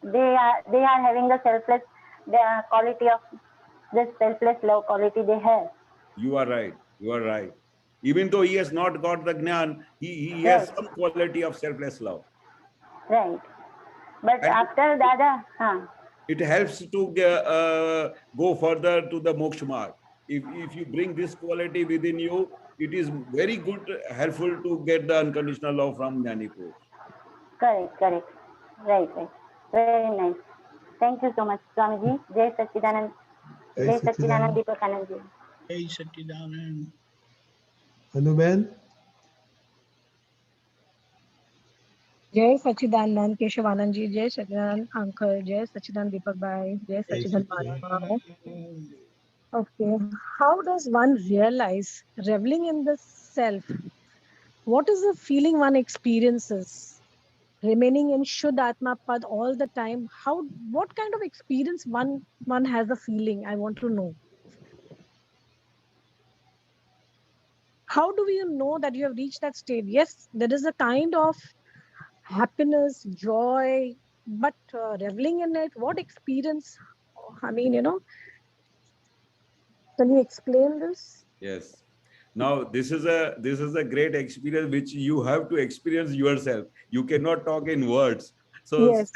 They are having the selfless, the quality of this selfless love quality they have. You are right. You are right. Even though he has not got the jnana, he has some quality of selfless love. Right. But and after Dada, it helps to go further to the moksha marg. If you bring this quality within you, it is very good, helpful to get the unconditional love from Jnani Purush. Correct. Right. Very nice. Thank you so much, Swamiji. Jai Satchidanand. Jai Satchidanand Deepakanand ji. Jai Satchidanand. Anuben. Jai Satchidanand Keshavanand ji, Jai Satchidanand Uncle, Jai Satchidanand Deepak Bhai, Jai Satchidanand Mahatma. Okay, how does one realize reveling in the self? What is the feeling one experiences? Remaining in Shuddh Atma Pad all the time, what kind of experience one has the feeling? I want to know. How do you know that you have reached that state? Yes, there is a kind of happiness, joy, but reveling in it, what experience? I mean, can you explain this? Yes. Now this is a great experience which you have to experience yourself. You cannot talk in words. So yes.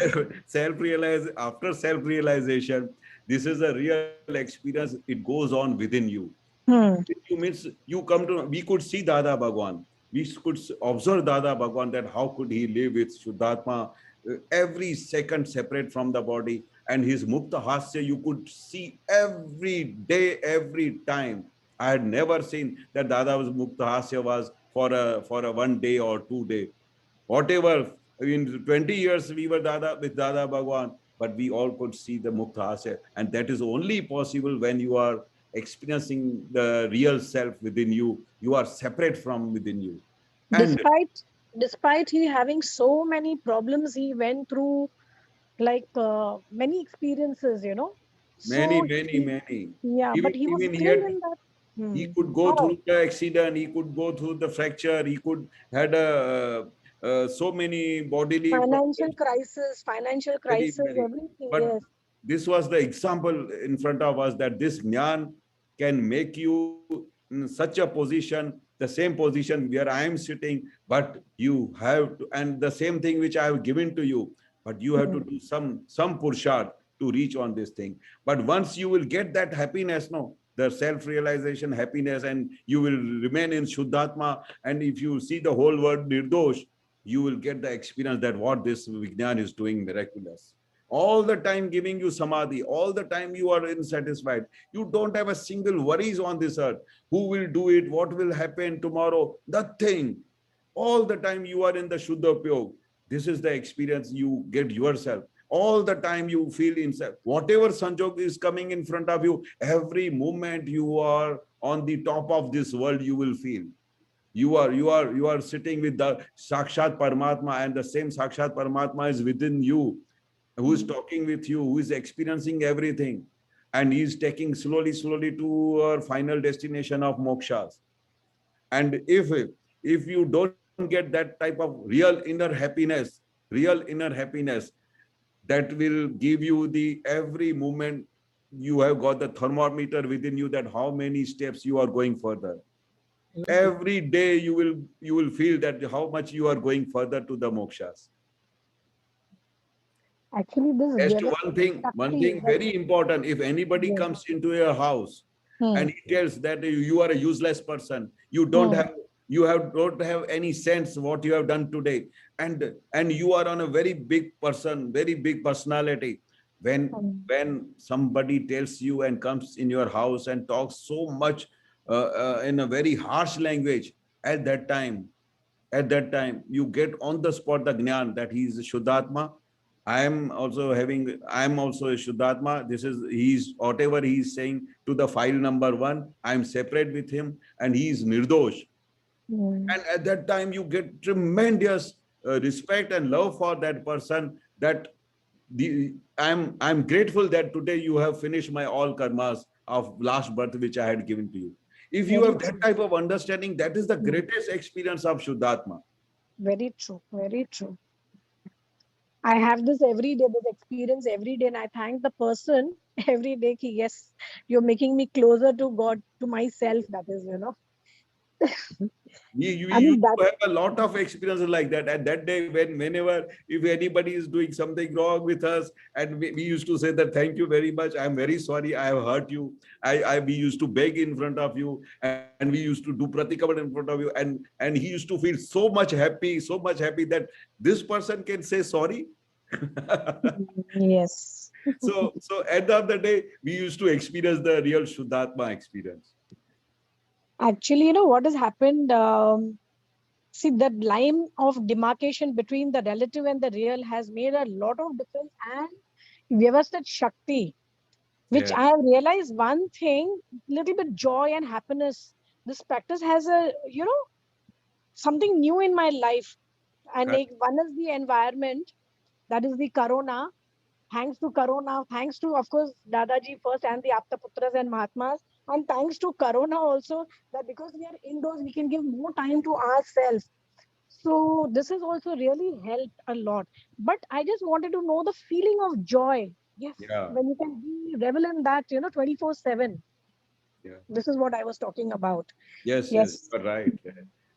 After self-realization, this is a real experience. It goes on within you. We could see Dada Bhagwan. We could observe Dada Bhagwan, that how could he live with Shuddhatma, every second separate from the body, and his Mukta Hasya you could see every day, every time. I had never seen that Dada's Mukta Hasya was for a 1 day or 2 day. Whatever, in 20 years we were with Dada Bhagwan, but we all could see the Mukta Hasya. And that is only possible when you are experiencing the real self within you. You are separate from within you. And despite he having so many problems, he went through like many experiences, you know. many. Yeah, but he was still in that. He could go through the accident, he could go through the fracture, he could had so many bodily financial crisis, everything. But yes. this was the example in front of us that this Jnana can make you in such a position, the same position where I am sitting, but you have to, and the same thing which I have given to you, but you have to do some purushart to reach on this thing. But once you will get that happiness, no, the self-realization happiness, and you will remain in Shuddhatma, and if you see the whole word Nirdosh, you will get the experience that what this Vijnana is doing miraculous. All the time giving you samadhi, all the time you are insatisfied. You don't have a single worries on this earth. Who will do it? What will happen tomorrow? Nothing. All the time you are in the Shuddha Pyog. This is the experience you get yourself. All the time you feel inside. Whatever sanjog is coming in front of you, every moment you are on the top of this world, you will feel. You are sitting with the Sakshat Paramatma, and the same Sakshat Paramatma is within you, who is talking with you, who is experiencing everything, and he is taking slowly to our final destination of mokshas. And if you don't get that type of real inner happiness, that will give you the every moment you have got the thermometer within you, that how many steps you are going further. Every day you will feel that how much you are going further to the mokshas. Actually, this is one thing very important. If anybody comes into your house and he tells that you are a useless person, you don't have any sense what you have done today, and you are on a very big personality. When somebody tells you and comes in your house and talks so much in a very harsh language, at that time you get on the spot the Jnana that he is a Shuddhatma. I am also a Shuddhatma. He's whatever he is saying to the file number 1, I am separate with him, and he is Nirdosh. And at that time you get tremendous respect and love for that person, that I'm grateful that today you have finished my all karmas of last birth which I had given to you. If you have that type of understanding, that is the greatest experience of Shuddhatma. Very true, very true. I have this every day, this experience every day, and I thank the person every day. Yes, you're making me closer to God, to myself. That is, you know. You have a lot of experiences like that. And that day, whenever if anybody is doing something wrong with us, and we used to say that thank you very much, I'm very sorry, I have hurt you. We used to beg in front of you, and we used to do pratikaman in front of you, and he used to feel so much happy that this person can say sorry. Yes. So at the end of the day, we used to experience the real Shuddhatma experience. Actually, you know what has happened? See, the line of demarcation between the relative and the real has made a lot of difference. And Vyavasthit Shakti, which I have realized one thing, little bit joy and happiness. This practice has a, you know, something new in my life. And one is the environment, that is the Corona. Thanks to Corona, thanks to, of course, Dadaji first and the Aptaputras and Mahatmas. And thanks to Corona also, that because we are indoors, we can give more time to ourselves. So this has also really helped a lot. But I just wanted to know the feeling of joy. Yes, when you can be revel in that, you know, 24/7. Yeah. This is what I was talking about. Yes, you're right.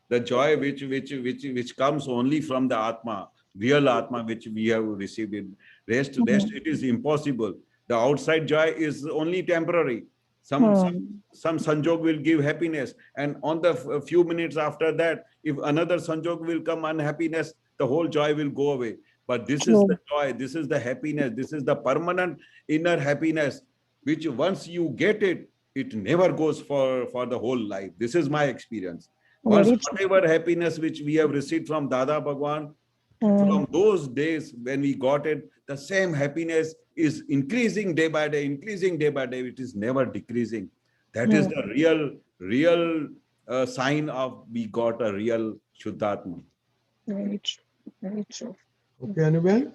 The joy which comes only from the Atma, real Atma, which we have received. In rest, it is impossible. The outside joy is only temporary. Some sanjog will give happiness, and on the few minutes after that, if another sanjog will come, unhappiness, the whole joy will go away. But this is the joy, this is the happiness, this is the permanent inner happiness, which once you get it, it never goes for the whole life. This is my experience. Once whatever happiness which we have received from Dada Bhagwan, From those days when we got it, the same happiness is increasing day by day, increasing day by day. It is never decreasing. That is the real sign of we got a real Shuddhatma. Very true. Very true. Okay, Anubel?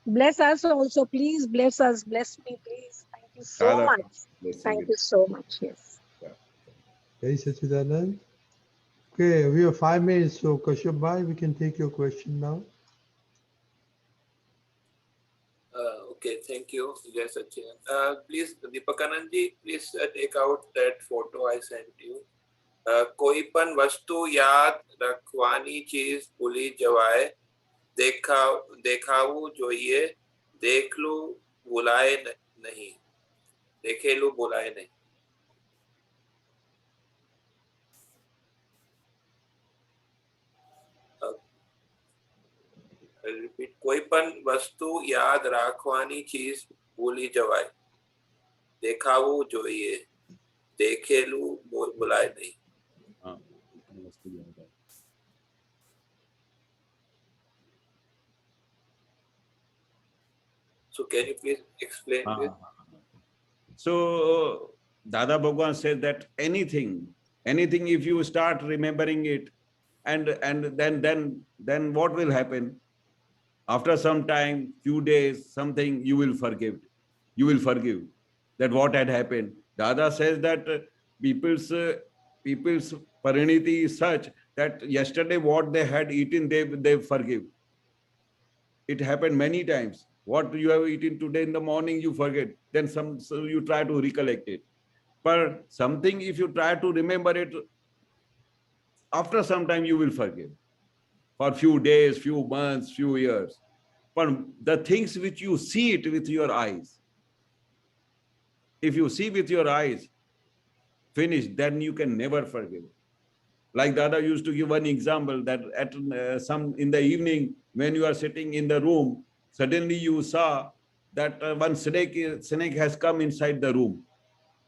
Bless us also, please. Bless us. Bless me, please. Thank you so Dada, much. blessing Thank it. you so much. Yes. Jai Sachidanand. Okay, we have 5 minutes, so Kashyap bhai, we can take your question now. Okay, thank you. Jai Sachidanand. Please, Deepakanandji, please take out that photo I sent you. कोई पण वस्तु याद रखवानी चीज भूली जवाए देखावू જોઈએ देखलू भुलाए नहीं देखेलू भुलाए नहीं रिपीट कोई पण वस्तु याद રાખવાની ચીજ ભૂલી જવાય દેખાવું જોઈએ દેખેલું ભુલાય નહીં. So can you please explain this? So Dada Bhagwan said that anything if you start remembering it, and then what will happen? After some time, few days, something you will forgive. You will forgive that what had happened. Dada says that people's pariniti is such that yesterday what they had eaten, they forgive. It happened many times. What you have eaten today in the morning, you forget. Then so you try to recollect it. But something, if you try to remember it, after some time you will forgive. For few days, few months, few years. But the things which you see it with your eyes, if you see with your eyes, finish, then you can never forgive. Like Dada used to give one example that at in the evening, when you are sitting in the room, suddenly you saw that one snake has come inside the room,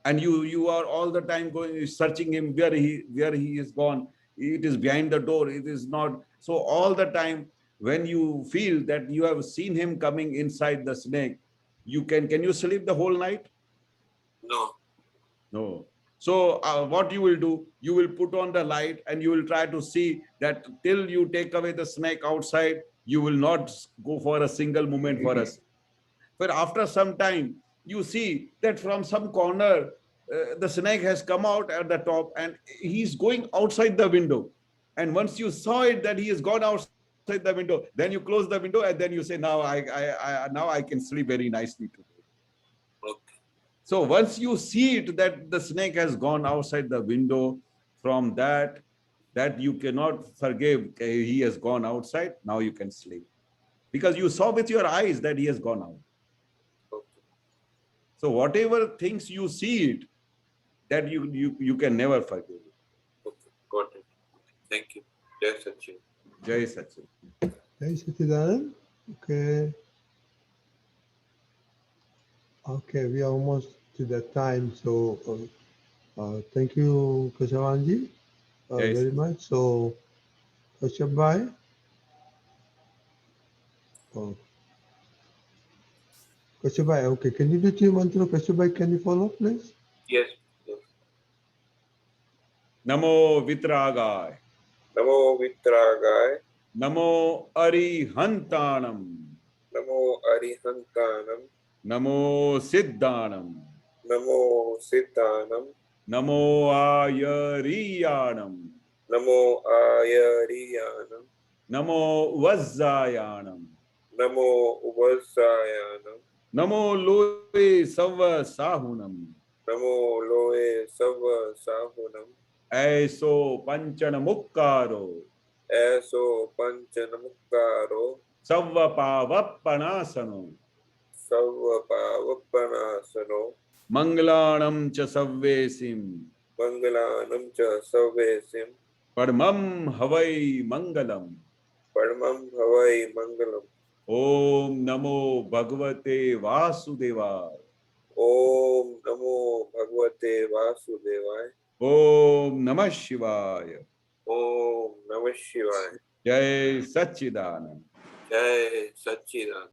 and you are all the time searching him where he is gone. It is behind the door. It is not. So all the time when you feel that you have seen him coming inside the snake, can you sleep the whole night? No. So what you will do, you will put on the light and you will try to see that till you take away the snake outside, you will not go for a single moment for us. But after some time, you see that from some corner, the snake has come out at the top and he's going outside the window. And once you saw it that he has gone outside the window, then you close the window and then you say, now I can sleep very nicely today. So once you see it that the snake has gone outside the window, from that you cannot forgive, he has gone outside, now you can sleep. Because you saw with your eyes that he has gone out. So whatever things you see it, that you can never forgive. Okay, got it. Thank you. Jai Sachin. Jai Sachin. Jai Sachidanand. Okay. Okay, we are almost to that time. So thank you, Kashavanji, very much. So Kashyap bhai. Kashyap bhai, okay. Can you do two mantra? Kashyap bhai, can you follow, please? Yes. Namo Vitragay. Namo Vitragay. Namo Arihantanam. Namo Arihantanam. Namo Siddhanam. Namo Siddhanam. Namo Ayariyanam. Namo Ayariyanam. Namo Vajjayanam. Namo Vajjayanam. Namo Loe Sava Sahunam. Namo Loe Sava Sahunam. Aiso Panchanamukkaro. Aiso Panchanamukkaro. Sava Pavappanasano. Sava Pavappanasano. Manglanam cha Savvesim. Manglanam cha Savvesim. Padmam Havai Mangalam. Padmam Havai Mangalam. Om Namo Bhagavate Vasudevaya. Om Namo Bhagavate Vasudevaya. Om Namah Shivaya. Om Namah Shivaya. Jai Sachidanand. Jai Sachidanand.